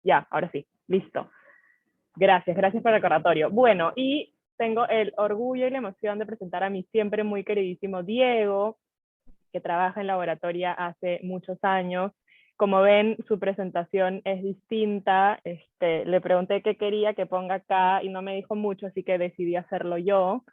Ya, ahora sí, listo. Gracias por el recordatorio. Bueno, y tengo el orgullo y la emoción de presentar a mi siempre muy queridísimo Diego, que trabaja en laboratoria hace muchos años. Como ven, su presentación es distinta. Le pregunté qué quería que ponga acá y no me dijo mucho, así que decidí hacerlo yo.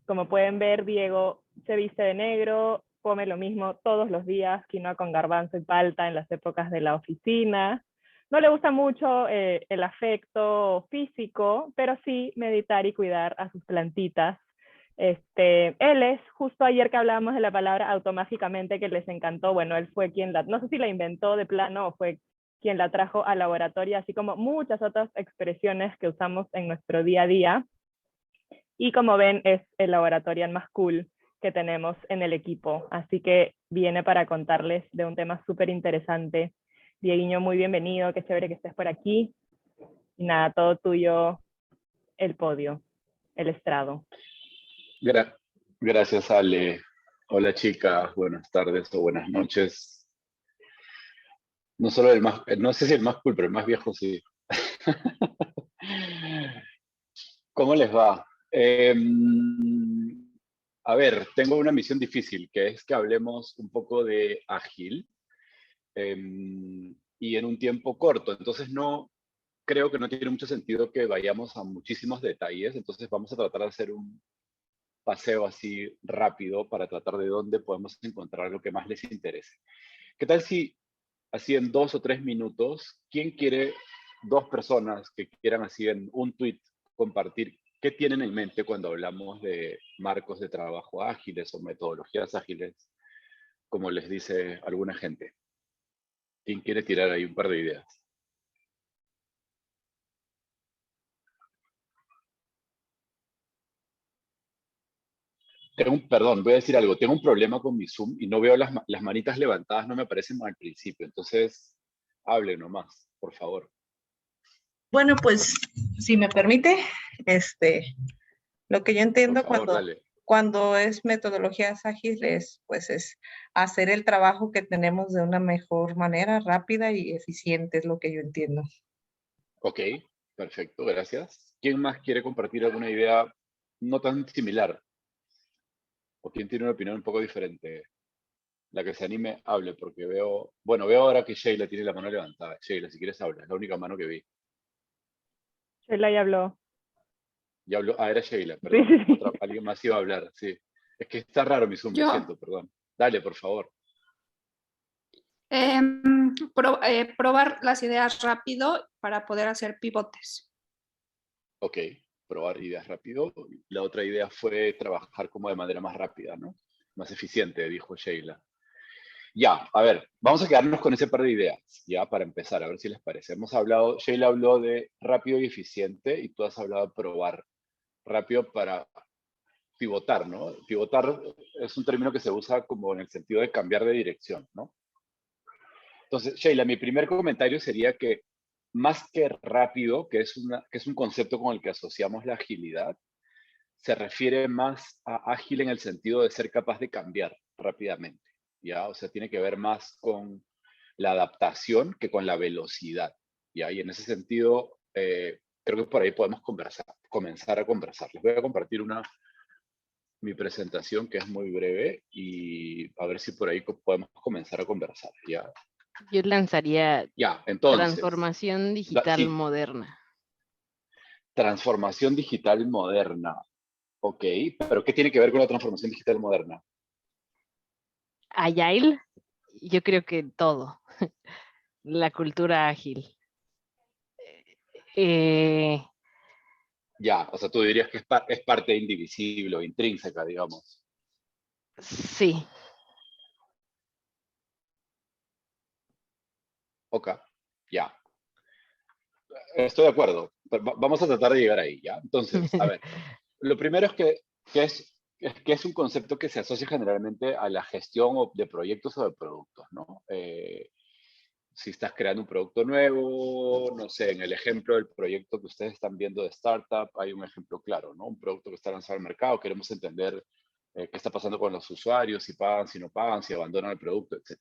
Como pueden ver, Diego se viste de negro, come lo mismo todos los días, quinoa con garbanzo y palta en las épocas de la oficina. No le gusta mucho el afecto físico, pero sí meditar y cuidar a sus plantitas. Él es, justo ayer que hablábamos de la palabra automágicamente, que les encantó, bueno, él fue quien no sé si la inventó de plano o fue quien la trajo al laboratorio, así como muchas otras expresiones que usamos en nuestro día a día. Y como ven, es el laboratorio más cool que tenemos en el equipo. Así que viene para contarles de un tema súper interesante. Dieguiño, muy bienvenido, qué chévere que estés por aquí. Y nada, todo tuyo, el podio, el estrado. Gracias, Ale. Hola, chicas. Buenas tardes o buenas noches. No solo el más, no sé si el más cool, pero el más viejo sí. ¿Cómo les va? A ver, tengo una misión difícil, que es que hablemos un poco de ágil y en un tiempo corto. Entonces no creo que no tiene mucho sentido que vayamos a muchísimos detalles. Entonces vamos a tratar de hacer un paseo así rápido para tratar de dónde podemos encontrar lo que más les interese. ¿Qué tal si así en 2 o 3 minutos, quién quiere, 2 personas que quieran así en un tweet compartir qué tienen en mente cuando hablamos de marcos de trabajo ágiles o metodologías ágiles, como les dice alguna gente? ¿Quién quiere tirar ahí un par de ideas? Perdón, voy a decir algo. Tengo un problema con mi Zoom y no veo las manitas levantadas, no me aparecen al principio. Entonces, hable nomás, por favor. Bueno, pues, si me permite, lo que yo Por entiendo favor, dale. cuando es metodologías ágiles, pues es hacer el trabajo que tenemos de una mejor manera, rápida y eficiente, es lo que yo entiendo. Ok, perfecto, gracias. ¿Quién más quiere compartir alguna idea no tan similar? ¿O quién tiene una opinión un poco diferente? La que se anime, hable, porque veo ahora que Sheila tiene la mano levantada. Sheila, si quieres habla, es la única mano que vi. Sheila ya habló. Ya habló, era Sheila, Sí, perdón. sí, sí. Alguien más iba a hablar, sí. Es que está raro mi Zoom, lo siento, perdón. Dale, por favor. Probar las ideas rápido para poder hacer pivotes. Ok, probar ideas rápido. La otra idea fue trabajar como de manera más rápida, ¿no? Más eficiente, dijo Sheila. Ya, a ver, vamos a quedarnos con ese par de ideas, ya, para empezar, a ver si les parece. Sheila habló de rápido y eficiente y tú has hablado de probar rápido para pivotar, ¿no? Pivotar es un término que se usa como en el sentido de cambiar de dirección, ¿no? Entonces, Sheila, mi primer comentario sería que más que rápido, que es un concepto con el que asociamos la agilidad, se refiere más a ágil en el sentido de ser capaz de cambiar rápidamente, ¿ya? O sea, tiene que ver más con la adaptación que con la velocidad, ¿ya? Y en ese sentido, creo que por ahí podemos comenzar a conversar. Les voy a compartir mi presentación, que es muy breve, y a ver si por ahí podemos comenzar a conversar, ¿ya? Yo lanzaría Ya, entonces, transformación digital sí, moderna. transformación digital moderna. Ok, pero ¿qué tiene que ver con la transformación digital moderna? Agile, yo creo que todo. La cultura ágil. Ya, o sea, tú dirías que es parte indivisible o intrínseca, digamos. Sí. Ok, ya. Estoy de acuerdo. Vamos a tratar de llegar ahí, ¿ya? Entonces, a ver, lo primero es que es un concepto que se asocia generalmente a la gestión de proyectos o de productos, ¿no? Si estás creando un producto nuevo, no sé, en el ejemplo del proyecto que ustedes están viendo de startup, hay un ejemplo claro, ¿no? Un producto que está lanzado al mercado, queremos entender qué está pasando con los usuarios, si pagan, si no pagan, si abandonan el producto, etc.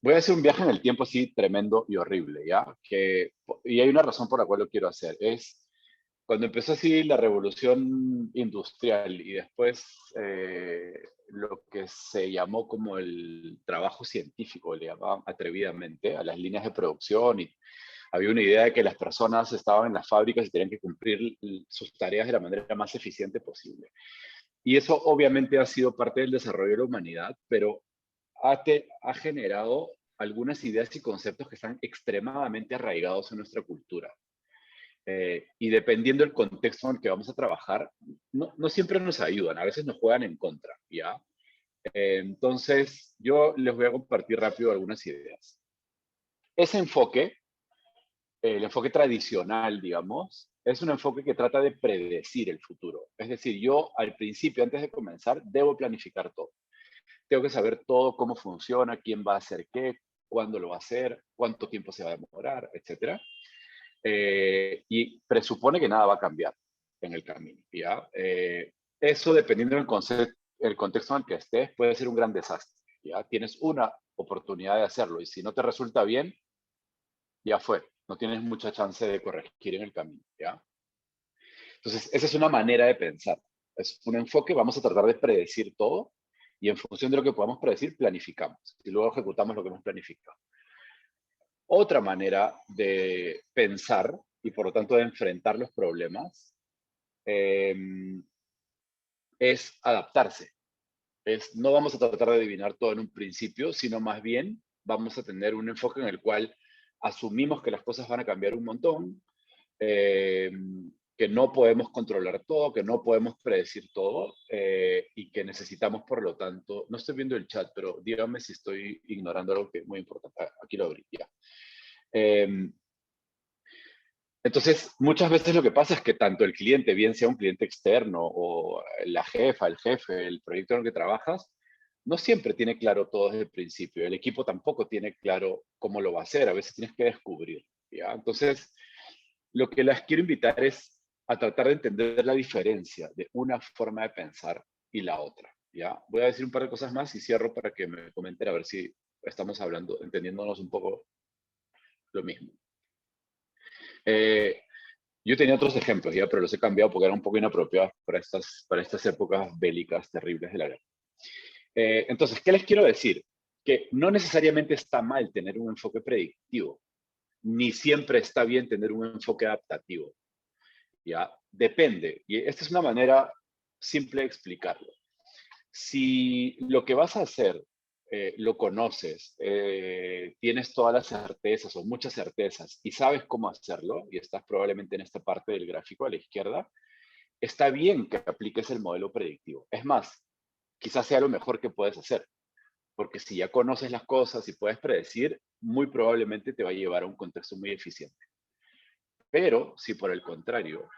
Voy a hacer un viaje en el tiempo así tremendo y horrible, ¿ya? Y hay una razón por la cual lo quiero hacer. Es cuando empezó así la revolución industrial y después lo que se llamó como el trabajo científico, le llamaban atrevidamente, a las líneas de producción, y había una idea de que las personas estaban en las fábricas y tenían que cumplir sus tareas de la manera más eficiente posible. Y eso obviamente ha sido parte del desarrollo de la humanidad, pero ha generado algunas ideas y conceptos que están extremadamente arraigados en nuestra cultura. Y dependiendo del contexto en el que vamos a trabajar, no siempre nos ayudan, a veces nos juegan en contra, ¿ya? Entonces, yo les voy a compartir rápido algunas ideas. Ese enfoque, el enfoque tradicional, digamos, es un enfoque que trata de predecir el futuro. Es decir, yo al principio, antes de comenzar, debo planificar todo. Tengo que saber todo cómo funciona, quién va a hacer qué, cuándo lo va a hacer, cuánto tiempo se va a demorar, etc. Y presupone que nada va a cambiar en el camino, ¿ya? Eso, dependiendo del el contexto en el que estés, puede ser un gran desastre, ¿ya? Tienes una oportunidad de hacerlo y si no te resulta bien, ya fue. No tienes mucha chance de corregir en el camino, ¿ya? Entonces, esa es una manera de pensar. Es un enfoque, vamos a tratar de predecir todo y en función de lo que podamos predecir, planificamos y luego ejecutamos lo que hemos planificado. Otra manera de pensar y por lo tanto de enfrentar los problemas es adaptarse. No vamos a tratar de adivinar todo en un principio, sino más bien vamos a tener un enfoque en el cual asumimos que las cosas van a cambiar un montón, que no podemos controlar todo, que no podemos predecir todo y que necesitamos, por lo tanto, no estoy viendo el chat, pero díganme si estoy ignorando algo que es muy importante. Aquí lo abrí, ya. Entonces, muchas veces lo que pasa es que tanto el cliente, bien sea un cliente externo o la jefa, el jefe, el proyecto en el que trabajas, no siempre tiene claro todo desde el principio. El equipo tampoco tiene claro cómo lo va a hacer. A veces tienes que descubrir, ¿ya? Entonces, lo que las quiero invitar es a tratar de entender la diferencia de una forma de pensar y la otra, ¿ya? Voy a decir un par de cosas más y cierro para que me comenten a ver si estamos hablando, entendiéndonos un poco lo mismo. Yo tenía otros ejemplos, ya, pero los he cambiado porque eran un poco inapropiados para estas épocas bélicas terribles de la guerra. Entonces, ¿qué les quiero decir? Que no necesariamente está mal tener un enfoque predictivo, ni siempre está bien tener un enfoque adaptativo. ¿Ya? Depende. Y esta es una manera simple de explicarlo. Si lo que vas a hacer lo conoces, tienes todas las certezas o muchas certezas y sabes cómo hacerlo, y estás probablemente en esta parte del gráfico a la izquierda, está bien que apliques el modelo predictivo. Es más, quizás sea lo mejor que puedes hacer, porque si ya conoces las cosas y puedes predecir, muy probablemente te va a llevar a un contexto muy eficiente. Pero si por el contrario,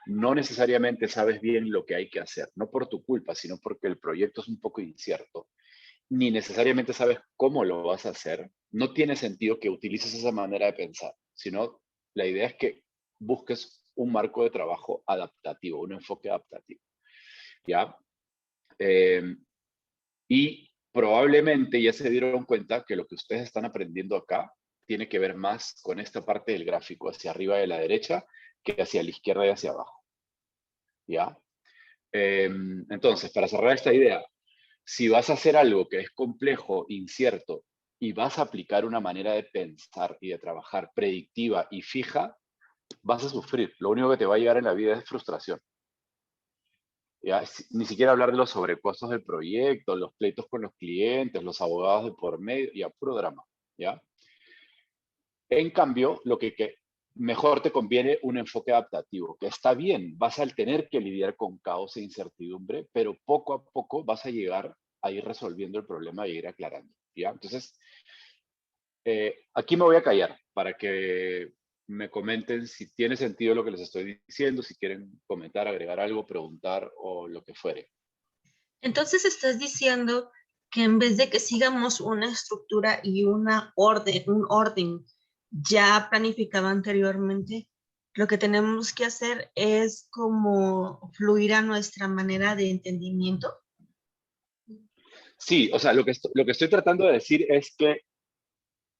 no necesariamente sabes bien lo que hay que hacer, no por tu culpa, sino porque el proyecto es un poco incierto, ni necesariamente sabes cómo lo vas a hacer, no tiene sentido que utilices esa manera de pensar, sino la idea es que busques un marco de trabajo adaptativo, un enfoque adaptativo, ¿ya? Y probablemente ya se dieron cuenta que lo que ustedes están aprendiendo acá tiene que ver más con esta parte del gráfico hacia arriba de la derecha que hacia la izquierda y hacia abajo, ¿ya? Entonces, para cerrar esta idea, si vas a hacer algo que es complejo, incierto, y vas a aplicar una manera de pensar y de trabajar predictiva y fija, vas a sufrir. Lo único que te va a llegar en la vida es frustración. ¿Ya? Ni siquiera hablar de los sobrecostos del proyecto, los pleitos con los clientes, los abogados de por medio, y a puro drama. ¿Ya? En cambio, lo que mejor te conviene un enfoque adaptativo, que está bien, vas a tener que lidiar con caos e incertidumbre, pero poco a poco vas a llegar a ir resolviendo el problema y ir aclarando, ¿ya? Entonces, aquí me voy a callar para que me comenten si tiene sentido lo que les estoy diciendo, si quieren comentar, agregar algo, preguntar o lo que fuere. Entonces estás diciendo que en vez de que sigamos una estructura y un orden ya planificado anteriormente, lo que tenemos que hacer es como fluir a nuestra manera de entendimiento. Sí, o sea, lo que estoy tratando de decir es que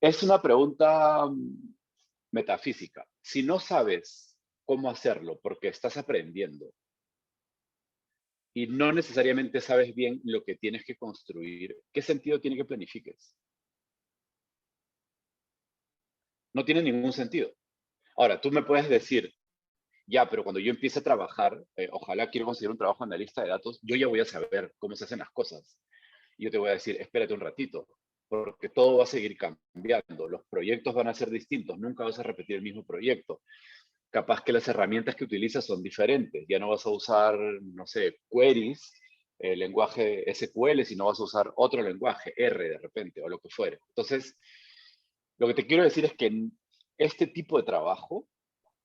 Es una pregunta metafísica. Si no sabes cómo hacerlo porque estás aprendiendo y no necesariamente sabes bien lo que tienes que construir, ¿qué sentido tiene que planifiques? No tiene ningún sentido. Ahora, tú me puedes decir, ya, pero cuando yo empiece a trabajar, ojalá quiero conseguir un trabajo de analista de datos, yo ya voy a saber cómo se hacen las cosas. Y yo te voy a decir, espérate un ratito, porque todo va a seguir cambiando. Los proyectos van a ser distintos, nunca vas a repetir el mismo proyecto. Capaz que las herramientas que utilizas son diferentes. Ya no vas a usar, no sé, queries, el lenguaje SQL, sino vas a usar otro lenguaje, R de repente, o lo que fuere. Entonces, lo que te quiero decir es que este tipo de trabajo,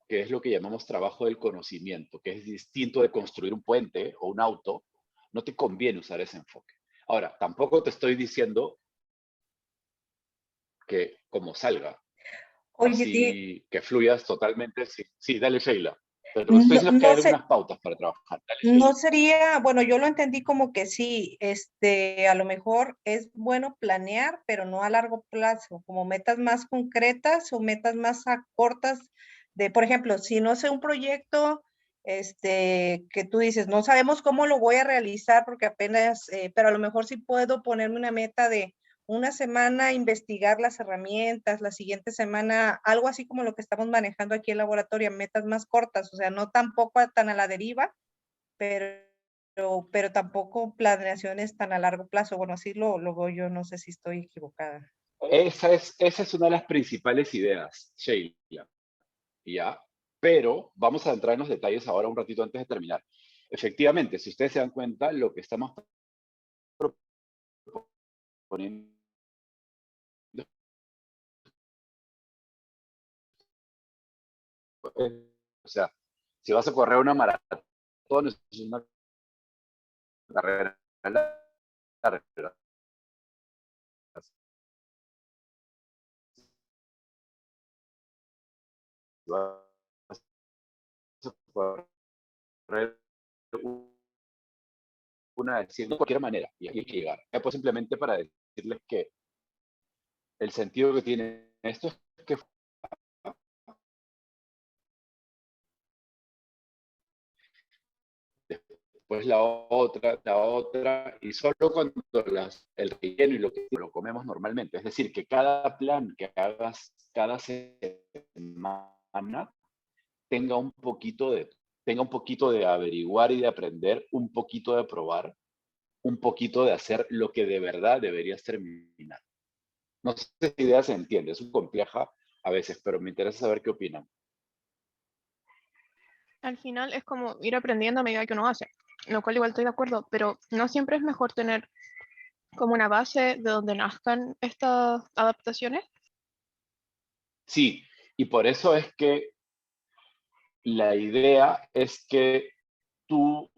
que es lo que llamamos trabajo del conocimiento, que es distinto de construir un puente o un auto, no te conviene usar ese enfoque. Ahora, tampoco te estoy diciendo que como salga, Oye, así que fluyas totalmente. Sí, sí, dale, Sheila. Pero estoy no, diciendo que hay no sé, algunas pautas para trabajar. Dale, no Sheila. sería, bueno, yo lo entendí como que sí, a lo mejor es bueno planear, pero no a largo plazo, como metas más concretas o metas más cortas de, por ejemplo, si no sé un proyecto, que tú dices, no sabemos cómo lo voy a realizar porque apenas, pero a lo mejor sí puedo ponerme una meta de una semana investigar las herramientas, la siguiente semana, algo así como lo que estamos manejando aquí en el laboratorio, metas más cortas, o sea, no tampoco tan a la deriva, pero tampoco planeaciones tan a largo plazo. Bueno, así lo veo yo, no sé si estoy equivocada. Esa es una de las principales ideas, Sheila. ¿Ya? Pero vamos a entrar en los detalles ahora un ratito antes de terminar. Efectivamente, si ustedes se dan cuenta, lo que estamos proponiendo, o sea, si vas a correr una maratón, es una carrera larga. Si vas a correr una de 100 de cualquier manera, y hay que llegar. Ya pues simplemente para decirles que el sentido que tiene esto es que después la otra, y solo cuando el relleno y lo que lo comemos normalmente. Es decir, que cada plan que hagas cada semana tenga un poquito de averiguar y de aprender, un poquito de probar, un poquito de hacer lo que de verdad deberías terminar. No sé si la idea se entiende, es un compleja a veces, pero me interesa saber qué opinan. Al final es como ir aprendiendo a medida que uno hace, lo cual igual estoy de acuerdo, pero no siempre es mejor tener como una base de donde nazcan estas adaptaciones. Sí, y por eso es que la idea es que tú,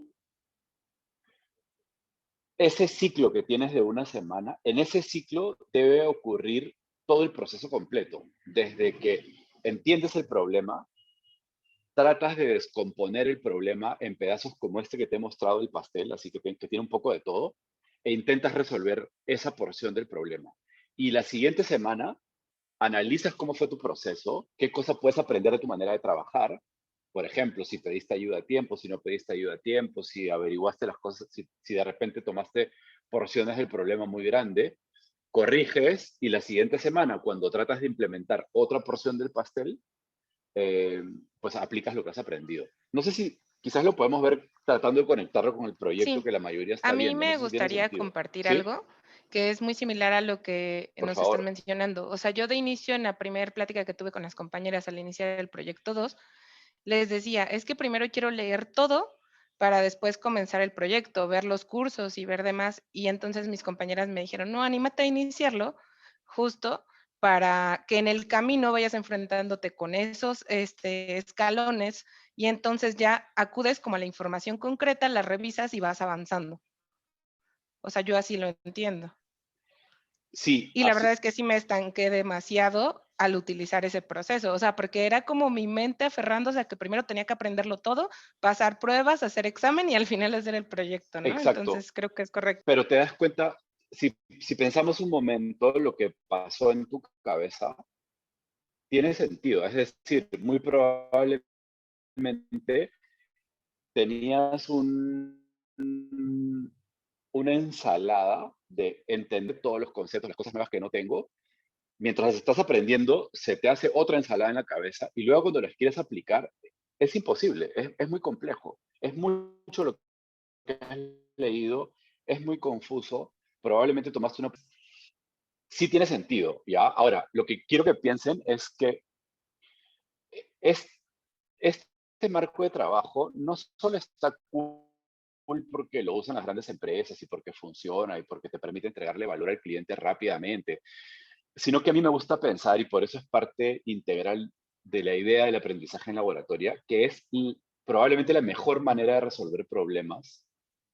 ese ciclo que tienes de una semana, en ese ciclo debe ocurrir todo el proceso completo, desde que entiendes el problema, tratas de descomponer el problema en pedazos como este que te he mostrado el pastel, así que tiene un poco de todo, e intentas resolver esa porción del problema. Y la siguiente semana analizas cómo fue tu proceso, qué cosa puedes aprender de tu manera de trabajar. Por ejemplo, si pediste ayuda a tiempo, si no pediste ayuda a tiempo, si averiguaste las cosas, si de repente tomaste porciones del problema muy grande, corriges y la siguiente semana, cuando tratas de implementar otra porción del pastel, pues aplicas lo que has aprendido. No sé si quizás lo podemos ver tratando de conectarlo con el proyecto Sí, que la mayoría a está mí viendo. No me sé si tiene gustaría sentido. compartir ¿Sí? algo que es muy similar a lo que Por nos están favor. mencionando. O sea, yo de inicio en la primera plática que tuve con las compañeras al iniciar el proyecto 2, les decía, es que primero quiero leer todo para después comenzar el proyecto, ver los cursos y ver demás. Y entonces mis compañeras me dijeron, no, anímate a iniciarlo justo para que en el camino vayas enfrentándote con esos escalones y entonces ya acudes como a la información concreta, la revisas y vas avanzando. O sea, yo así lo entiendo. Sí, Y la verdad así, es que sí me estanqué demasiado al utilizar ese proceso, o sea, porque era como mi mente aferrándose a que primero tenía que aprenderlo todo, pasar pruebas, hacer examen y al final hacer el proyecto, ¿no? exacto. Entonces creo que es correcto. Pero te das cuenta, si pensamos un momento lo que pasó en tu cabeza, tiene sentido. Es decir, muy probablemente tenías una ensalada de entender todos los conceptos, las cosas nuevas que no tengo. Mientras estás aprendiendo, se te hace otra ensalada en la cabeza y luego cuando las quieres aplicar, es imposible, es muy complejo. Es mucho lo que has leído, es muy confuso. Probablemente tomaste una... Sí tiene sentido, ¿ya? Ahora, lo que quiero que piensen es que es, este marco de trabajo no solo está cool porque lo usan las grandes empresas y porque funciona y porque te permite entregarle valor al cliente rápidamente, sino que a mí me gusta pensar, y por eso es parte integral de la idea del aprendizaje en laboratorio, que es probablemente la mejor manera de resolver problemas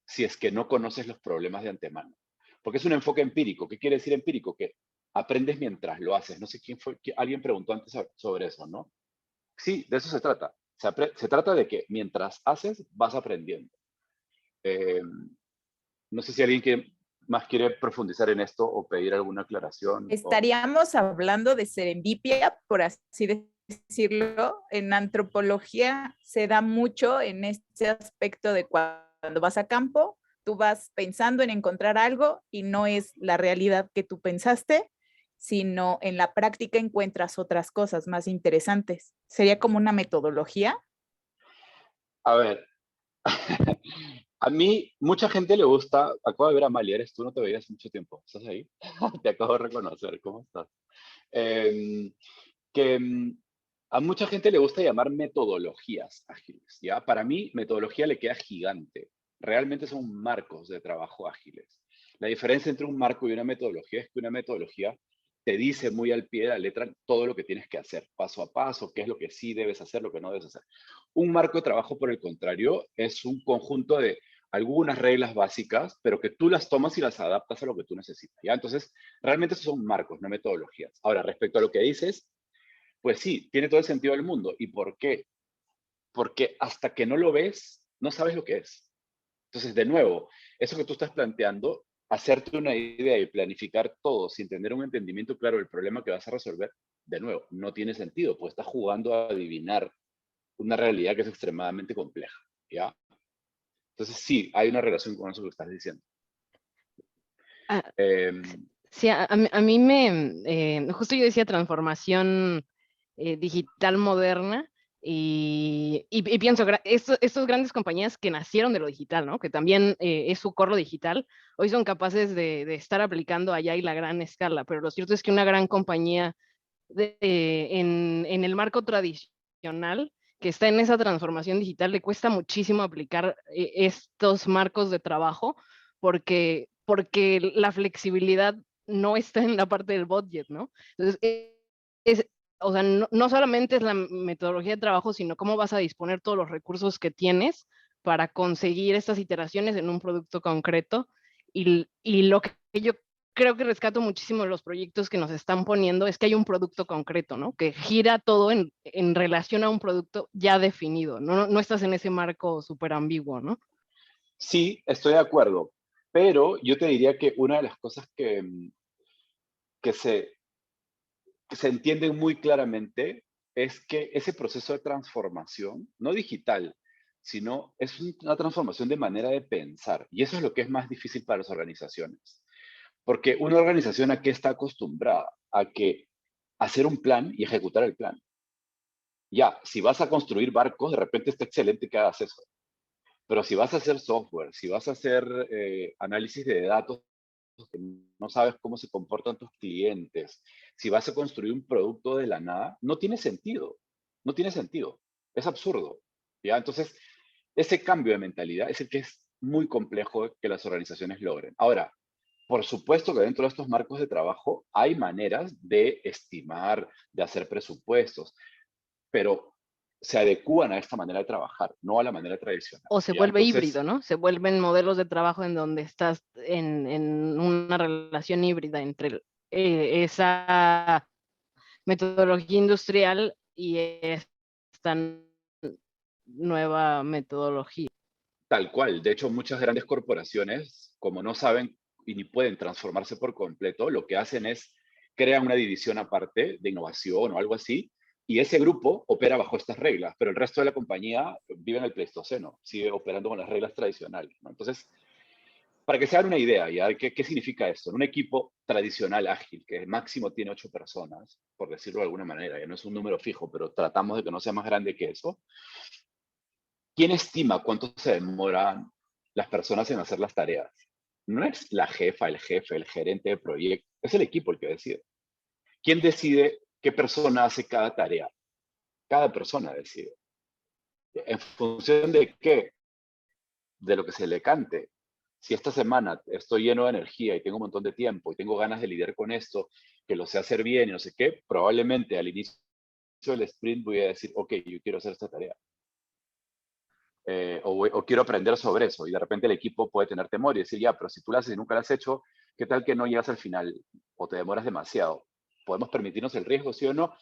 si es que no conoces los problemas de antemano. Porque es un enfoque empírico. ¿Qué quiere decir empírico? Que aprendes mientras lo haces. No sé quién fue, alguien preguntó antes sobre eso, ¿no? Sí, de eso se trata. Se trata de que mientras haces, vas aprendiendo. No sé si alguien más quiere profundizar en esto o pedir alguna aclaración. Estaríamos hablando de serendipia, por así decirlo. En antropología se da mucho en este aspecto de cuando vas a campo, tú vas pensando en encontrar algo y no es la realidad que tú pensaste, sino en la práctica encuentras otras cosas más interesantes. ¿Sería como una metodología? A ver, a mí mucha gente le gusta, acabo de ver a Amalia, eres tú, no te veías hace mucho tiempo, ¿estás ahí? Te acabo de reconocer, ¿cómo estás? A mucha gente le gusta llamar metodologías ágiles, ¿ya? Para mí, metodología le queda gigante. Realmente son marcos de trabajo ágiles. La diferencia entre un marco y una metodología es que una metodología te dice muy al pie de la letra todo lo que tienes que hacer, paso a paso, qué es lo que sí debes hacer, lo que no debes hacer. Un marco de trabajo, por el contrario, es un conjunto de algunas reglas básicas, pero que tú las tomas y las adaptas a lo que tú necesitas, ¿ya? Entonces, realmente esos son marcos, no metodologías. Ahora, respecto a lo que dices, pues sí, tiene todo el sentido del mundo. ¿Y por qué? Porque hasta que no lo ves, no sabes lo que es. Entonces, de nuevo, eso que tú estás planteando, hacerte una idea y planificar todo sin tener un entendimiento claro del problema que vas a resolver, de nuevo, no tiene sentido, pues estás jugando a adivinar una realidad que es extremadamente compleja, ¿ya? Entonces, sí, hay una relación con eso que estás diciendo. Sí, a mí me, justo yo decía transformación digital moderna y pienso, estos grandes compañías que nacieron de lo digital, ¿no? Que también es su core digital, hoy son capaces de estar aplicando allá y la gran escala, pero lo cierto es que una gran compañía en el marco tradicional que está en esa transformación digital le cuesta muchísimo aplicar estos marcos de trabajo porque la flexibilidad no está en la parte del budget, ¿no? Entonces, o sea, no solamente es la metodología de trabajo, sino cómo vas a disponer todos los recursos que tienes para conseguir estas iteraciones en un producto concreto. Y lo que yo creo que rescato muchísimo de los proyectos que nos están poniendo es que hay un producto concreto, ¿no? Que gira todo en relación a un producto ya definido, no estás en ese marco súper ambiguo, ¿no? Sí, estoy de acuerdo, pero yo te diría que una de las cosas que se entienden muy claramente es que ese proceso de transformación, no digital, sino es una transformación de manera de pensar. Y eso es lo que es más difícil para las organizaciones. Porque una organización a qué está acostumbrada, a que hacer un plan y ejecutar el plan. Ya, si vas a construir barcos, de repente está excelente que hagas eso. Pero si vas a hacer software, si vas a hacer análisis de datos, que no sabes cómo se comportan tus clientes, si vas a construir un producto de la nada, no tiene sentido. No tiene sentido. Es absurdo. ¿Ya? Entonces, ese cambio de mentalidad es el que es muy complejo que las organizaciones logren. Ahora, por supuesto que dentro de estos marcos de trabajo hay maneras de estimar, de hacer presupuestos, pero se adecúan a esta manera de trabajar, no a la manera tradicional. O se ¿ya? vuelve Entonces, híbrido, ¿no? Se vuelven modelos de trabajo en donde estás en una relación híbrida entre esa metodología industrial y esta nueva metodología. Tal cual. De hecho, muchas grandes corporaciones, como no saben y ni pueden transformarse por completo, lo que hacen es crean una división aparte de innovación o algo así, y ese grupo opera bajo estas reglas, pero el resto de la compañía vive en el Pleistoceno, sigue operando con las reglas tradicionales, ¿no? Entonces, para que se hagan una idea, ¿ya? ¿Qué significa esto? En un equipo tradicional ágil, que máximo tiene 8 personas, por decirlo de alguna manera, ya no es un número fijo, pero tratamos de que no sea más grande que eso, ¿quién estima cuánto se demoran las personas en hacer las tareas? No es la jefa, el jefe, el gerente de proyecto, es el equipo el que decide. ¿Quién decide qué persona hace cada tarea? Cada persona decide. ¿En función de qué? De lo que se le cante. Si esta semana estoy lleno de energía y tengo un montón de tiempo y tengo ganas de lidiar con esto, que lo sé hacer bien y no sé qué, probablemente al inicio del sprint voy a decir, ok, yo quiero hacer esta tarea. O quiero aprender sobre eso. Y de repente el equipo puede tener temor y decir, ya, pero si tú la haces y nunca la has hecho, ¿qué tal que no llegas al final o te demoras demasiado? ¿Podemos permitirnos el riesgo, sí o no?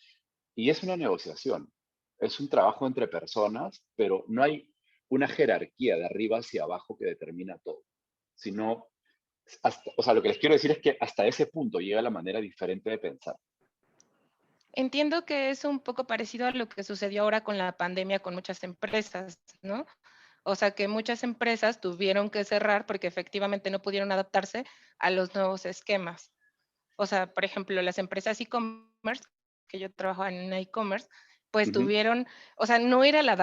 Y es una negociación. Es un trabajo entre personas, pero no hay una jerarquía de arriba hacia abajo que determina todo. Sino, o sea, lo que les quiero decir es que hasta ese punto llega la manera diferente de pensar. Entiendo que es un poco parecido a lo que sucedió ahora con la pandemia con muchas empresas, ¿no? O sea, que muchas empresas tuvieron que cerrar porque efectivamente no pudieron adaptarse a los nuevos esquemas. O sea, por ejemplo, las empresas e-commerce, que yo trabajaba en e-commerce, pues tuvieron, o sea, no era la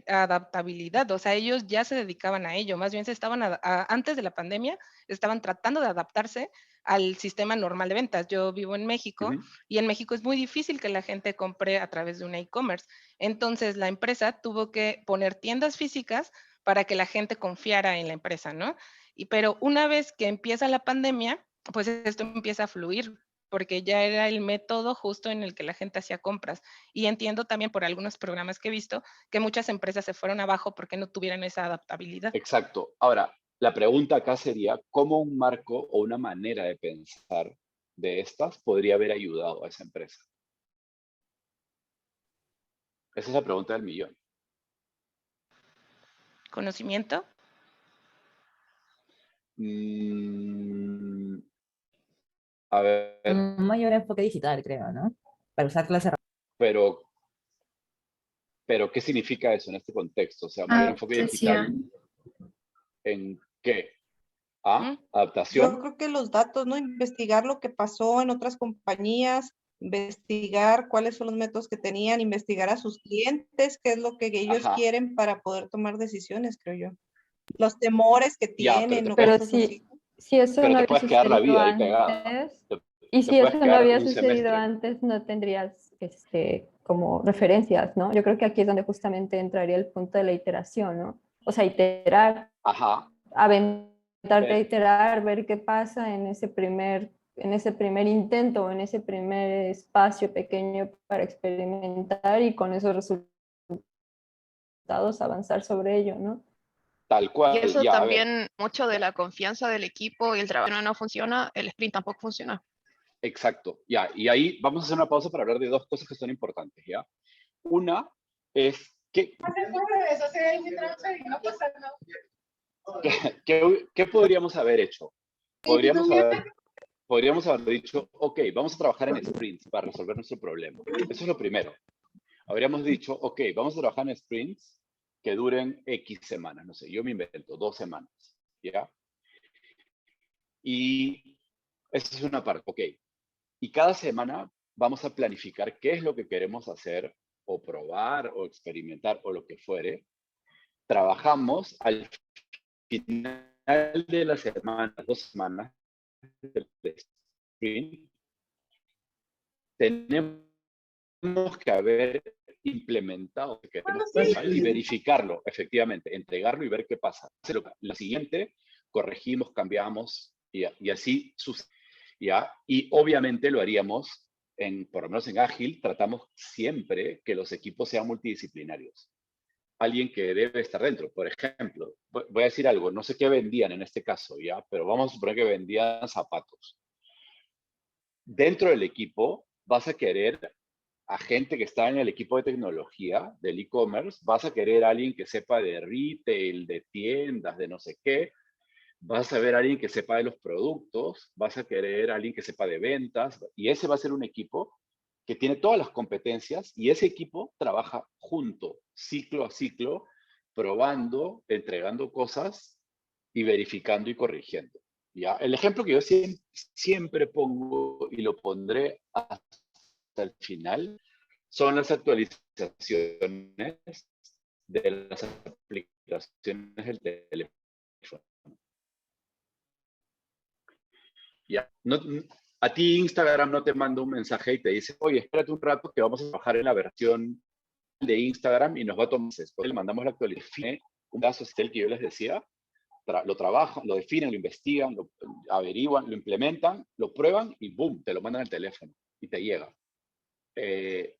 adaptabilidad, o sea, ellos ya se dedicaban a ello, más bien se estaban, antes de la pandemia, estaban tratando de adaptarse al sistema normal de ventas. Yo vivo en México y en México es muy difícil que la gente compre a través de un e-commerce. Entonces, la empresa tuvo que poner tiendas físicas para que la gente confiara en la empresa, ¿no? Pero una vez que empieza la pandemia, pues esto empieza a fluir, porque ya era el método justo en el que la gente hacía compras. Y entiendo también por algunos programas que he visto que muchas empresas se fueron abajo porque no tuvieran esa adaptabilidad. Exacto. Ahora, la pregunta acá sería, ¿cómo un marco o una manera de pensar de estas podría haber ayudado a esa empresa? Esa es la pregunta del millón. ¿Conocimiento? A ver. Un mayor enfoque digital, creo, ¿no? Para usar las herramientas. Pero, ¿qué significa eso en este contexto? O sea, mayor enfoque digital. ¿En qué? ¿Adaptación? Yo creo que los datos, ¿no? Investigar lo que pasó en otras compañías, investigar cuáles son los métodos que tenían, investigar a sus clientes, qué es lo que ellos quieren para poder tomar decisiones, creo yo. Los temores que tienen o cosas así. Si eso pero no te había puedes quedar la vida ahí sucedido pegada. antes, y si eso no había sucedido antes, no tendrías como referencias, ¿no? Yo creo que aquí es donde justamente entraría el punto de la iteración, ¿no? O sea, iterar, aventarte a iterar, ver qué pasa en ese primer intento, en ese primer espacio pequeño para experimentar y con esos resultados avanzar sobre ello, ¿no? Tal cual. Y eso también, mucho de la confianza del equipo y el trabajo no funciona, el sprint tampoco funciona. Exacto, ya. Y ahí vamos a hacer una pausa para hablar de dos cosas que son importantes, ¿ya? Una es que... ¿Qué podríamos haber hecho? Podríamos haber dicho, ok, vamos a trabajar en sprints para resolver nuestro problema. Eso es lo primero. Habríamos dicho, ok, vamos a trabajar en sprints que duren X semanas, no sé, yo me invento 2 semanas, ¿ya? Y esa es una parte, ok. Y cada semana vamos a planificar qué es lo que queremos hacer o probar o experimentar o lo que fuere. Trabajamos al final de la semana, 2 semanas del sprint, tenemos que haber implementado lo que queremos y verificarlo, efectivamente, entregarlo y ver qué pasa. Lo siguiente, corregimos, cambiamos y así sucede. ¿Ya? Y obviamente lo haríamos, por lo menos en Ágil, tratamos siempre que los equipos sean multidisciplinarios. Alguien que debe estar dentro. Por ejemplo, voy a decir algo, no sé qué vendían en este caso, ¿ya? Pero vamos a suponer que vendían zapatos. Dentro del equipo vas a querer a gente que está en el equipo de tecnología, del e-commerce, vas a querer a alguien que sepa de retail, de tiendas, de no sé qué, vas a ver a alguien que sepa de los productos, vas a querer a alguien que sepa de ventas, y ese va a ser un equipo que tiene todas las competencias, y ese equipo trabaja junto, ciclo a ciclo, probando, entregando cosas y verificando y corrigiendo. ¿Ya? El ejemplo que yo siempre pongo, y lo pondré hasta el final, son las actualizaciones de las aplicaciones del teléfono. ¿Ya? A ti Instagram no te manda un mensaje y te dice, oye, espérate un rato que vamos a trabajar en la versión de Instagram y nos va a tomar esto. Le mandamos la actualización, un caso es el que yo les decía, lo trabajan, lo definen, lo investigan, lo averiguan, lo implementan, lo prueban y boom, te lo mandan al teléfono y te llega.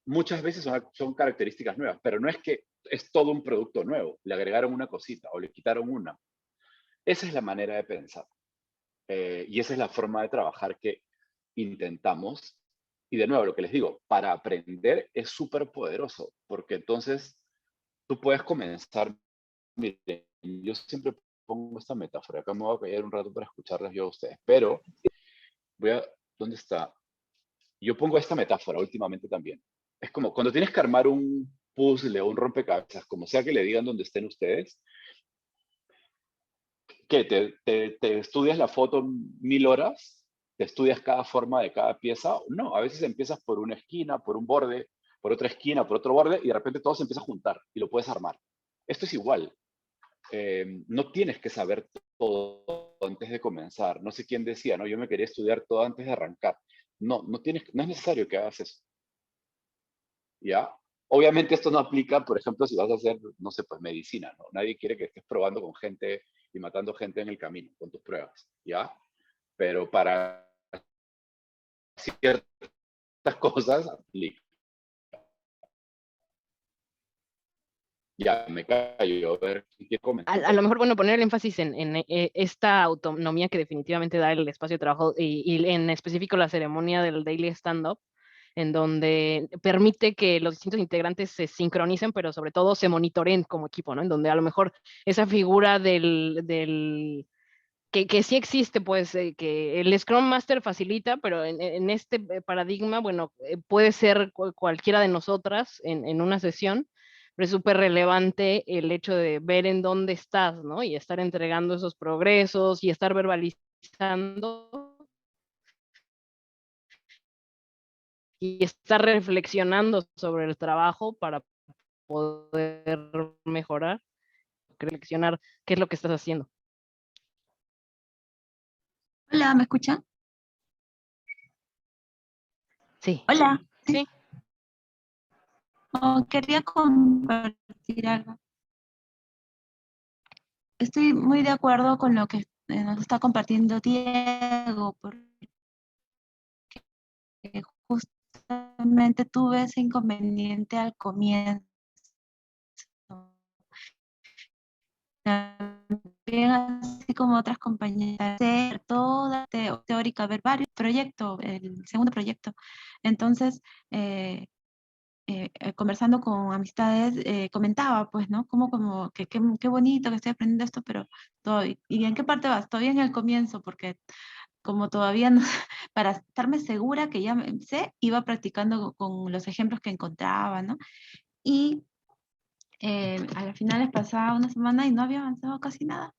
Muchas veces son características nuevas, pero no es que es todo un producto nuevo, le agregaron una cosita o le quitaron una. Esa es la manera de pensar. Y esa es la forma de trabajar que intentamos. Y de nuevo, lo que les digo, para aprender es súper poderoso, porque entonces tú puedes comenzar. Miren, yo siempre pongo esta metáfora, acá me voy a callar un rato para escucharles yo a ustedes, pero ¿dónde está? Yo pongo esta metáfora últimamente también. Es como cuando tienes que armar un puzzle o un rompecabezas, como sea que le digan donde estén ustedes, ¿qué? ¿Te estudias la foto 1000 horas? ¿Te estudias cada forma de cada pieza? No, a veces empiezas por una esquina, por un borde, por otra esquina, por otro borde, y de repente todo se empieza a juntar y lo puedes armar. Esto es igual. No tienes que saber todo antes de comenzar. No sé quién decía, ¿no? Yo me quería estudiar todo antes de arrancar. No es necesario que hagas eso. ¿Ya? Obviamente esto no aplica, por ejemplo, si vas a hacer, no sé, pues medicina, ¿no? Nadie quiere que estés probando con gente y matando gente en el camino con tus pruebas, ¿ya? Pero para ciertas cosas aplica. Ya, me callo, a ver si quiero comentar. A lo mejor, bueno, poner el énfasis en esta autonomía que definitivamente da el espacio de trabajo y en específico la ceremonia del Daily Stand-Up, en donde permite que los distintos integrantes se sincronicen, pero sobre todo se monitoreen como equipo, ¿no? En donde a lo mejor esa figura que sí existe, pues, que el Scrum Master facilita, pero en este paradigma, bueno, puede ser cualquiera de nosotras en una sesión, pero es súper relevante el hecho de ver en dónde estás, ¿no? Y estar entregando esos progresos y estar verbalizando y estar reflexionando sobre el trabajo para poder mejorar, reflexionar qué es lo que estás haciendo. Hola, ¿me escuchan? Sí. Hola. Sí. Quería compartir algo. Estoy muy de acuerdo con lo que nos está compartiendo Diego, porque justamente tuve ese inconveniente al comienzo. También, así como otras compañeras, hacer toda teórica, ver varios proyectos, el segundo proyecto. Entonces, conversando con amistades, comentaba, pues, ¿no? Como que qué bonito que estoy aprendiendo esto, pero ¿y en qué parte vas? Todavía en el comienzo, porque como todavía no, para estarme segura que ya sé, iba practicando con los ejemplos que encontraba, ¿no? Y a las finales pasaba una semana y no había avanzado casi nada.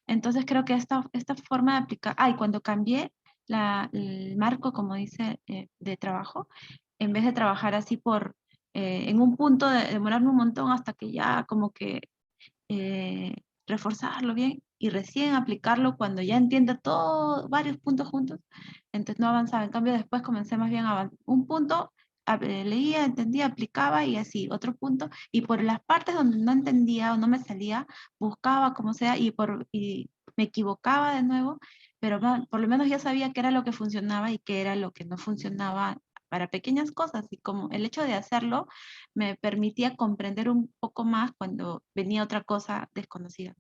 Entonces creo que esta forma de aplicar, y cuando cambié el marco, como dice, de trabajo, en vez de trabajar así en un punto de demorarme un montón hasta que ya como que reforzarlo bien y recién aplicarlo cuando ya entienda todos varios puntos juntos, entonces no avanzaba. En cambio después comencé más bien a avanzar. Un punto, leía, entendía, aplicaba y así, otro punto, y por las partes donde no entendía o no me salía, buscaba como sea y me equivocaba de nuevo, pero por lo menos ya sabía qué era lo que funcionaba y qué era lo que no funcionaba para pequeñas cosas, y como el hecho de hacerlo me permitía comprender un poco más cuando venía otra cosa desconocida.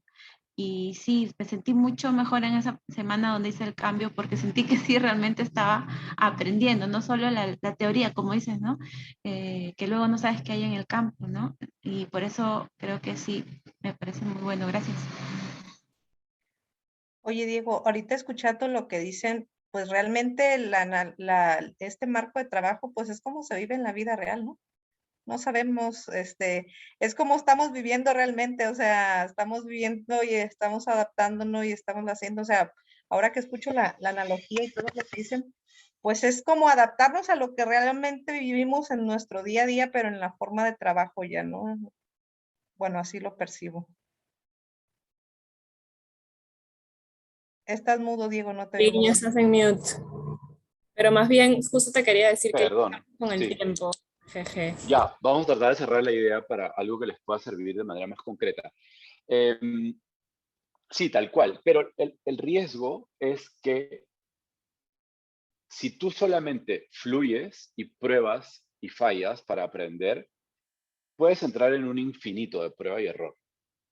Y sí, me sentí mucho mejor en esa semana donde hice el cambio, porque sentí que sí realmente estaba aprendiendo, no solo la teoría, como dices, ¿no? Que luego no sabes qué hay en el campo, ¿no? Y por eso creo que sí, me parece muy bueno. Gracias. Oye, Diego, ahorita escuchando lo que dicen, pues realmente este marco de trabajo, pues es como se vive en la vida real, ¿no? No sabemos, es como estamos viviendo realmente, o sea, estamos viviendo y estamos adaptándonos y estamos haciendo, o sea, ahora que escucho la analogía y todo lo que dicen, pues es como adaptarnos a lo que realmente vivimos en nuestro día a día, pero en la forma de trabajo ya, ¿no? Bueno, así lo percibo. Estás mudo, Diego, no te Sí, oigo. ya estás en mute. Pero más bien, justo te quería decir que Perdón, con el sí. tiempo. Jeje. Ya, vamos a tratar de cerrar la idea para algo que les pueda servir de manera más concreta. Sí, tal cual, pero el riesgo es que si tú solamente fluyes y pruebas y fallas para aprender, puedes entrar en un infinito de prueba y error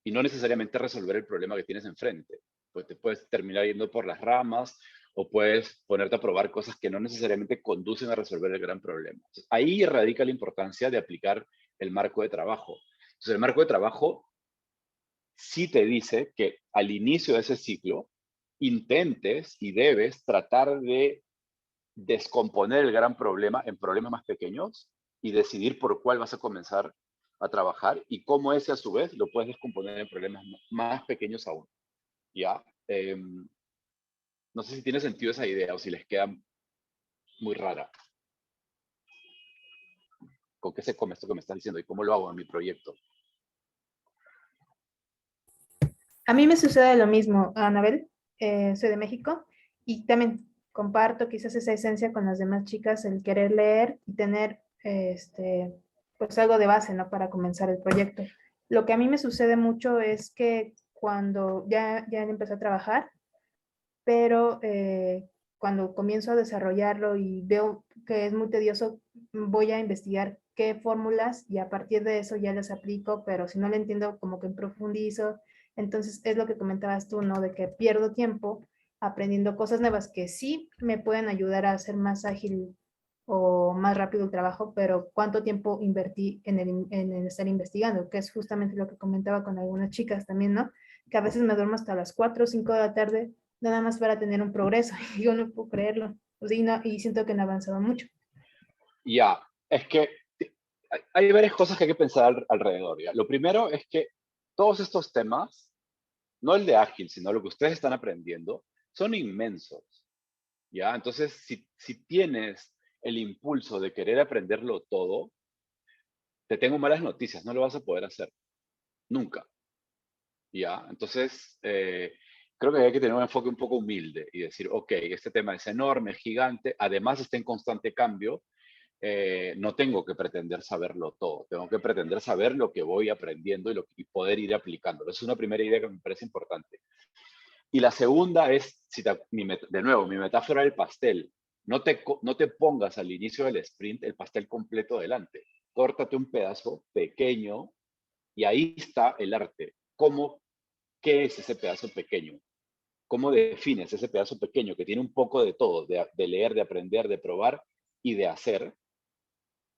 y no necesariamente resolver el problema que tienes enfrente. Pues te puedes terminar yendo por las ramas o puedes ponerte a probar cosas que no necesariamente conducen a resolver el gran problema. Entonces, ahí radica la importancia de aplicar el marco de trabajo. Entonces, el marco de trabajo sí te dice que al inicio de ese ciclo intentes y debes tratar de descomponer el gran problema en problemas más pequeños y decidir por cuál vas a comenzar a trabajar y cómo ese a su vez lo puedes descomponer en problemas más pequeños aún. ¿Ya? No sé si tiene sentido esa idea o si les queda muy rara. ¿Con qué se come esto que me estás diciendo y cómo lo hago en mi proyecto? A mí me sucede lo mismo, Anabel, soy de México y también comparto quizás esa esencia con las demás chicas, el querer leer y tener pues algo de base, ¿no? Para comenzar el proyecto. Lo que a mí me sucede mucho es que cuando ya empecé a trabajar, pero cuando comienzo a desarrollarlo y veo que es muy tedioso, voy a investigar qué fórmulas y a partir de eso ya las aplico, pero si no lo entiendo, como que profundizo. Entonces es lo que comentabas tú, ¿no? De que pierdo tiempo aprendiendo cosas nuevas que sí me pueden ayudar a hacer más ágil o más rápido el trabajo, pero cuánto tiempo invertí en el estar investigando, que es justamente lo que comentaba con algunas chicas también, ¿no? Que a veces me duermo hasta las 4 o 5 de la tarde nada más para tener un progreso. Y yo no puedo creerlo. O sea, y siento que no avanzaba mucho. Ya, es que hay varias cosas que hay que pensar alrededor. ¿Ya? Lo primero es que todos estos temas, no el de ágil, sino lo que ustedes están aprendiendo, son inmensos. ¿Ya? Entonces, si tienes el impulso de querer aprenderlo todo, te tengo malas noticias, no lo vas a poder hacer. Nunca. ¿Ya? Entonces, creo que hay que tener un enfoque un poco humilde y decir, ok, este tema es enorme, gigante, además está en constante cambio, no tengo que pretender saberlo todo, tengo que pretender saber lo que voy aprendiendo y poder ir aplicándolo. Esa es una primera idea que me parece importante. Y la segunda es, de nuevo, mi metáfora del pastel. No te pongas al inicio del sprint el pastel completo delante. Córtate un pedazo pequeño y ahí está el arte. ¿Qué es ese pedazo pequeño? ¿Cómo defines ese pedazo pequeño que tiene un poco de todo, de leer, de aprender, de probar y de hacer,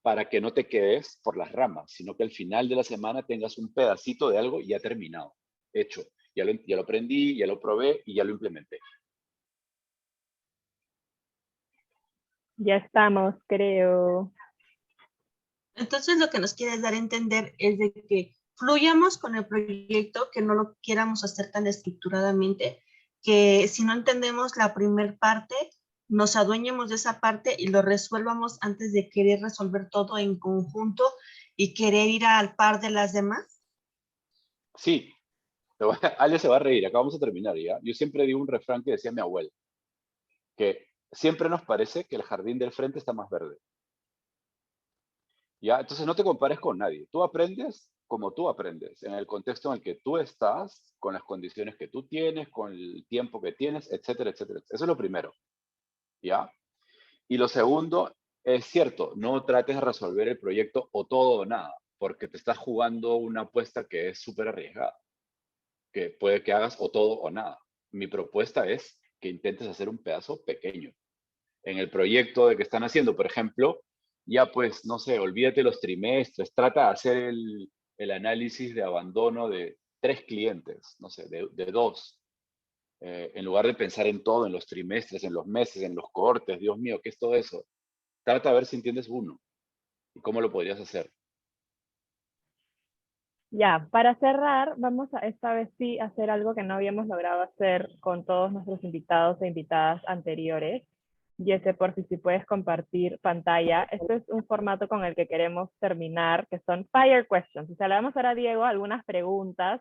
para que no te quedes por las ramas, sino que al final de la semana tengas un pedacito de algo ya terminado, hecho? Ya lo aprendí, ya lo probé y ya lo implementé. Ya estamos, creo. Entonces lo que nos quieres dar a entender es de que fluyamos con el proyecto, que no lo quieramos hacer tan estructuradamente, que si no entendemos la primer parte, nos adueñemos de esa parte y lo resuelvamos antes de querer resolver todo en conjunto y querer ir al par de las demás. Sí, Ale se va a reír, acá vamos a terminar ya. Yo siempre digo un refrán que decía mi abuela, que siempre nos parece que el jardín del frente está más verde. ¿Ya? Entonces no te compares con nadie. Tú aprendes como tú aprendes, en el contexto en el que tú estás, con las condiciones que tú tienes, con el tiempo que tienes, etcétera, etcétera. Eso es lo primero. ¿Ya? Y lo segundo, es cierto, no trates de resolver el proyecto o todo o nada, porque te estás jugando una apuesta que es súper arriesgada, que puede que hagas o todo o nada. Mi propuesta es que intentes hacer un pedazo pequeño. En el proyecto de que están haciendo, por ejemplo, ya pues, no sé, olvídate los trimestres, trata de hacer el análisis de abandono de 3 clientes, no sé, de 2. En lugar de pensar en todo, en los trimestres, en los meses, en los cohortes, Dios mío, ¿qué es todo eso? Trata de ver si entiendes uno y cómo lo podrías hacer. Ya, para cerrar, vamos a esta vez sí hacer algo que no habíamos logrado hacer con todos nuestros invitados e invitadas anteriores. Jesse, por si puedes compartir pantalla. Este es un formato con el que queremos terminar, que son fire questions. O sea, le vamos a dar a Diego algunas preguntas,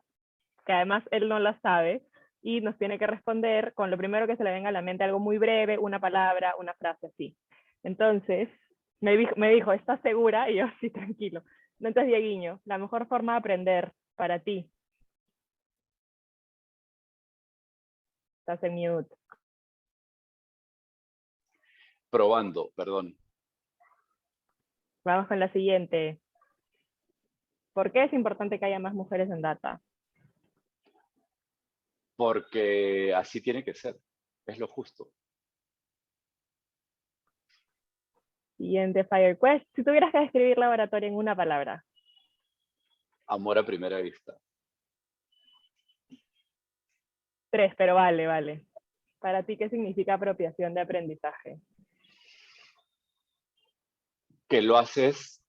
que además él no las sabe, y nos tiene que responder con lo primero que se le venga a la mente, algo muy breve, una palabra, una frase así. Entonces, me dijo, ¿estás segura? Y yo, sí, tranquilo. Entonces, Dieguiño, la mejor forma de aprender para ti. Estás en mute. Probando, perdón. Vamos con la siguiente. ¿Por qué es importante que haya más mujeres en data? Porque así tiene que ser. Es lo justo. Siguiente Fire Quest. Si tuvieras que describir laboratorio en una palabra. Amor a primera vista. 3, pero vale. Para ti, ¿qué significa apropiación de aprendizaje? Que lo haces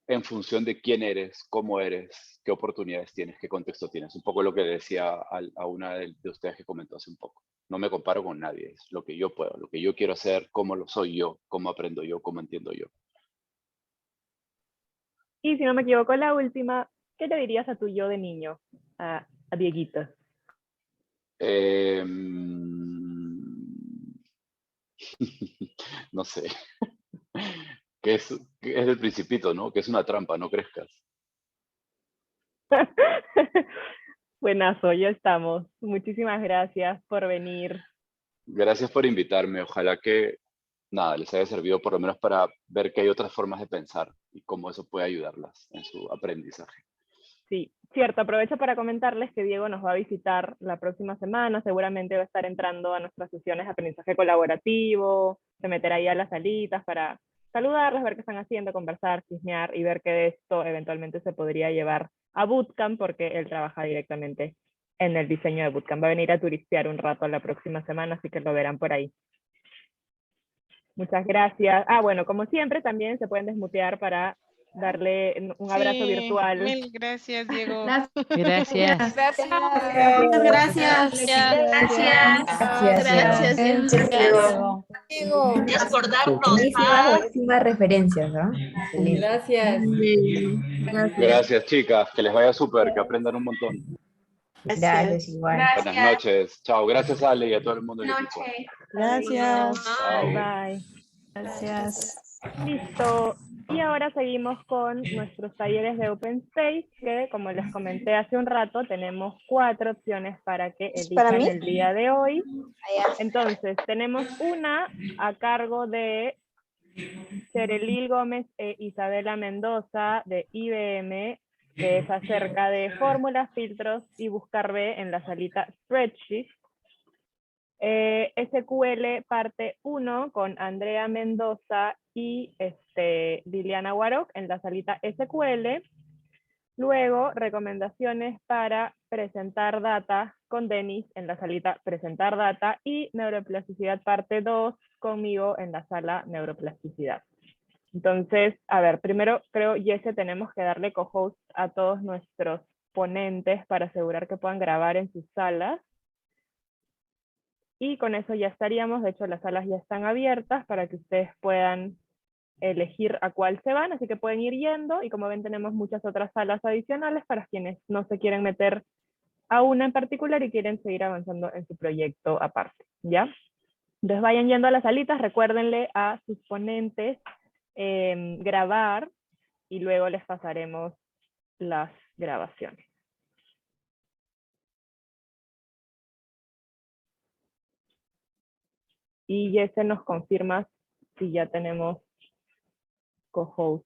en función de quién eres, cómo eres, qué oportunidades tienes, qué contexto tienes. Un poco lo que decía a una de ustedes que comentó hace un poco. No me comparo con nadie, es lo que yo puedo, lo que yo quiero hacer, cómo lo soy yo, cómo aprendo yo, cómo entiendo yo. Y si no me equivoco, la última, ¿qué le dirías a tu yo de niño, a Dieguito? No sé. Que es el Principito, ¿no? Que es una trampa, no crezcas. Buenazo, ya estamos. Muchísimas gracias por venir. Gracias por invitarme. Ojalá que, nada, les haya servido por lo menos para ver que hay otras formas de pensar y cómo eso puede ayudarlas en su aprendizaje. Sí, cierto. Aprovecho para comentarles que Diego nos va a visitar la próxima semana. Seguramente va a estar entrando a nuestras sesiones de aprendizaje colaborativo, se meterá ahí a las salitas para saludarles, ver qué están haciendo, conversar, chismear y ver que de esto eventualmente se podría llevar a Bootcamp, porque él trabaja directamente en el diseño de Bootcamp. Va a venir a turistear un rato la próxima semana, así que lo verán por ahí. Muchas gracias. Bueno, como siempre, también se pueden desmutear para darle un abrazo virtual. Mil gracias, Diego. Gracias. Gracias por darnos. Buenísimas referencias, ¿no? Gracias. Gracias, chicas. Que les vaya súper, que aprendan un montón. Gracias, igual. Buenas noches. Chao. Gracias, Ale, y a todo el mundo del equipo. Gracias. Bye. Gracias. Listo. Y ahora seguimos con nuestros talleres de Open Space, que como les comenté hace un rato, tenemos 4 opciones para que elijan el día de hoy. Entonces, tenemos una a cargo de Cherelil Gómez e Isabela Mendoza de IBM, que es acerca de fórmulas, filtros y buscar B en la salita Spreadsheet. SQL parte 1 con Andrea Mendoza y Liliana Warok en la salita SQL. Luego, recomendaciones para presentar data con Denis en la salita presentar data y neuroplasticidad parte 2 conmigo en la sala neuroplasticidad. Entonces, a ver, primero creo, Jesse, tenemos que darle co-host a todos nuestros ponentes para asegurar que puedan grabar en sus salas. Y con eso ya estaríamos. De hecho, las salas ya están abiertas para que ustedes puedan elegir a cuál se van, así que pueden ir yendo, y como ven tenemos muchas otras salas adicionales para quienes no se quieren meter a una en particular y quieren seguir avanzando en su proyecto aparte, ¿ya? Entonces vayan yendo a las salitas, recuérdenle a sus ponentes grabar y luego les pasaremos las grabaciones. Y Jesse nos confirma si ya tenemos co-host.